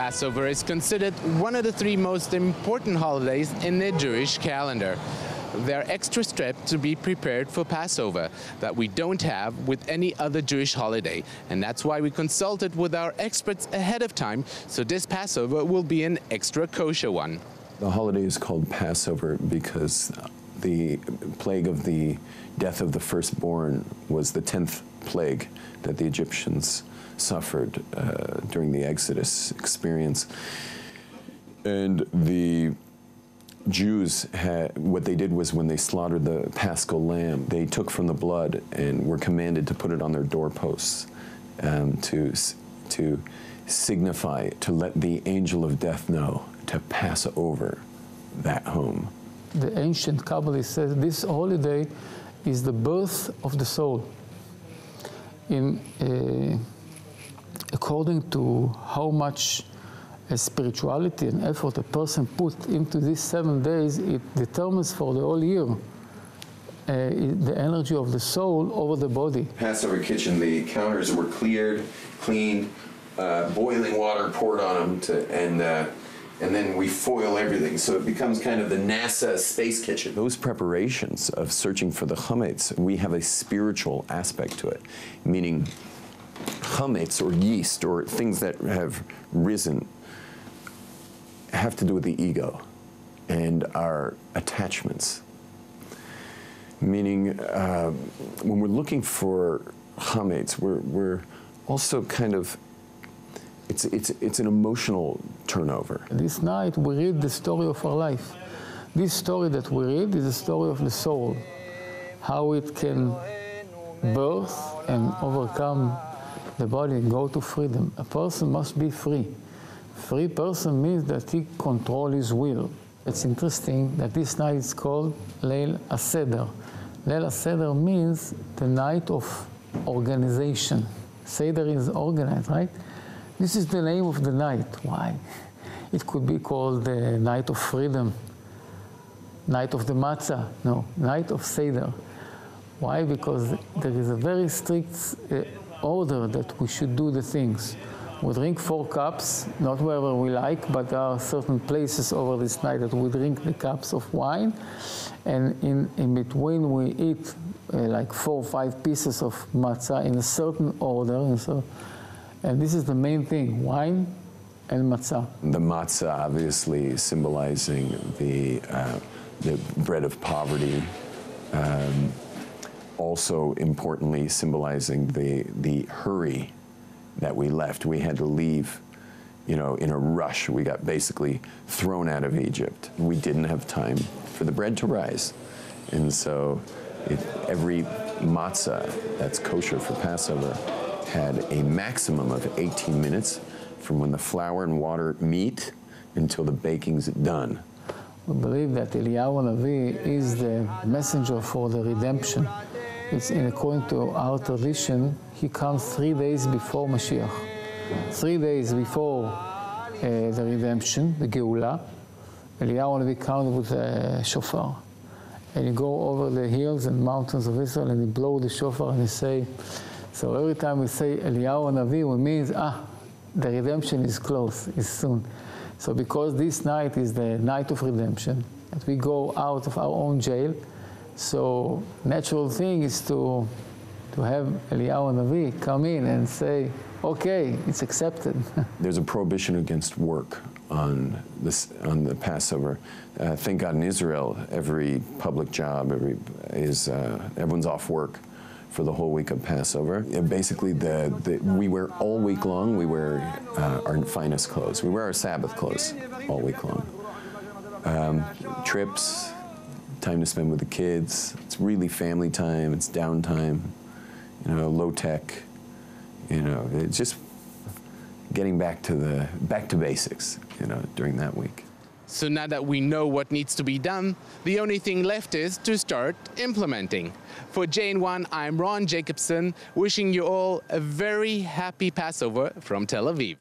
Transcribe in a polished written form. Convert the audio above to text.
Passover is considered one of the three most important holidays in the Jewish calendar. They're extra strict to be prepared for Passover that we don't have with any other Jewish holiday. And that's why we consulted with our experts ahead of time, so this Passover will be an extra kosher one. The holiday is called Passover because the plague of the death of the firstborn was the 10th plague that the Egyptians suffered during the Exodus experience. And the Jews what they did was when they slaughtered the Paschal lamb, they took from the blood and were commanded to put it on their doorposts to signify, to let the angel of death know to pass over that home. The ancient Kabbalah says this holiday is the birth of the soul. According to how much spirituality and effort a person put into these 7 days, it determines for the whole year the energy of the soul over the body. Passover kitchen, the counters were cleared, cleaned, boiling water poured on them, and then we foil everything, so it becomes kind of the NASA space kitchen. Those preparations of searching for the chametz, we have a spiritual aspect to it, meaning chametz or yeast or things that have risen have to do with the ego and our attachments. Meaning, when we're looking for chametz, we're also kind of, it's an emotional turnover. This night we read the story of our life. This story that we read is the story of the soul, how it can birth and overcome the body and go to freedom. A person must be free. Free person means that he controls his will. It's interesting that this night is called Leil HaSeder. Leil HaSeder means the night of organization. Seder is organized, right? This is the name of the night. Why? It could be called the night of freedom, night of the matzah. No, night of Seder. Why? Because there is a very strict order that we should do the things. We drink 4 cups, not wherever we like, but there are certain places over this night that we drink the cups of wine. And in between we eat like 4 or 5 pieces of matzah in a certain order. And this is the main thing, wine and matzah. The matzah obviously symbolizing the bread of poverty. Also importantly symbolizing the hurry that we left. We had to leave, in a rush. We got basically thrown out of Egypt. We didn't have time for the bread to rise. And so every matzah that's kosher for Passover had a maximum of 18 minutes from when the flour and water meet until the baking's done. We believe that Eliyahu Hanavi is the messenger for the redemption. It's according to our tradition, he comes 3 days before Mashiach. 3 days before the redemption, the Geulah, Eliyahu Hanavi comes with a shofar. And he go over the hills and mountains of Israel and he blow the shofar and he say, so every time we say Eliyahu Hanavi, it means, the redemption is close, is soon. So because this night is the night of redemption, that we go out of our own jail, so natural thing is to have Eliyahu Hanavi come in and say, okay, it's accepted. There's a prohibition against work on the Passover. Thank God in Israel, every public job, everyone's off work for the whole week of Passover. Basically, we wear all week long, we wear our finest clothes. We wear our Sabbath clothes all week long. Trips, time to spend with the kids. It's really family time, it's downtime, low tech. It's just getting back to basics, during that week. So now that we know what needs to be done, the only thing left is to start implementing. For JN1, I'm Jacobsohn, wishing you all a very happy Passover from Tel Aviv.